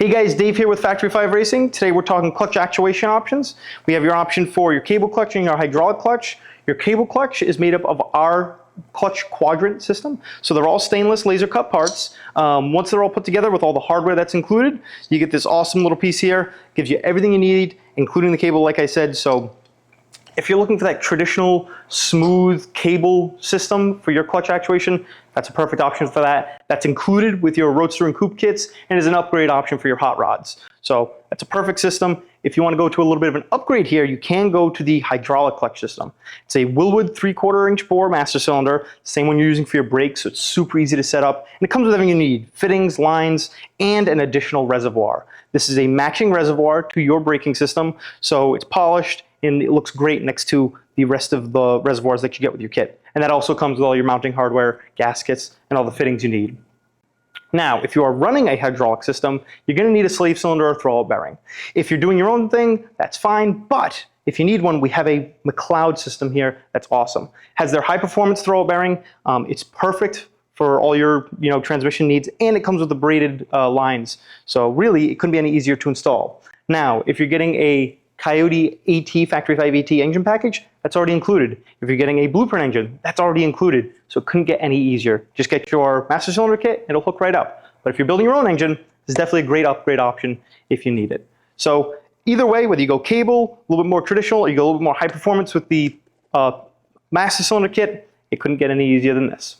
Hey guys, Dave here with Factory 5 Racing. Today we're talking clutch actuation options. We have your option for your cable clutch and your hydraulic clutch. Your cable clutch is made up of our clutch Quadrant system. So they're all stainless laser cut parts. Once they're all put together with all the hardware that's included, you get this awesome little piece here. Gives you everything you need, including the cable, like I said. So if you're looking for that traditional smooth cable system for your clutch actuation, that's a perfect option for that. That's included with your Roadster and Coupe kits and is an upgrade option for your hot rods. So that's a perfect system. If you want to go to a little bit of an upgrade here, you can go to the hydraulic clutch system. It's a Wilwood 3/4 inch bore master cylinder, same one you're using for your brakes, so it's super easy to set up. And it comes with everything you need, fittings, lines, and an additional reservoir. This is a matching reservoir to your braking system, so it's polished and it looks great next to the rest of the reservoirs that you get with your kit. And that also comes with all your mounting hardware, gaskets, and all the fittings you need. Now, if you are running a hydraulic system, you're going to need a slave cylinder or throwout bearing. If you're doing your own thing, that's fine, but if you need one, we have a McLeod system here that's awesome. Has their high performance throwout bearing. It's perfect for all your transmission needs, and it comes with the braided lines. So really, it couldn't be any easier to install. Now, if you're getting a Coyote AT Factory 5 AT engine package, that's already included. If you're getting a Blueprint engine, that's already included. So it couldn't get any easier. Just get your master cylinder kit, it'll hook right up. But if you're building your own engine, this is definitely a great upgrade option if you need it. So either way, whether you go cable, a little bit more traditional, or you go a little bit more high performance with the master cylinder kit, it couldn't get any easier than this.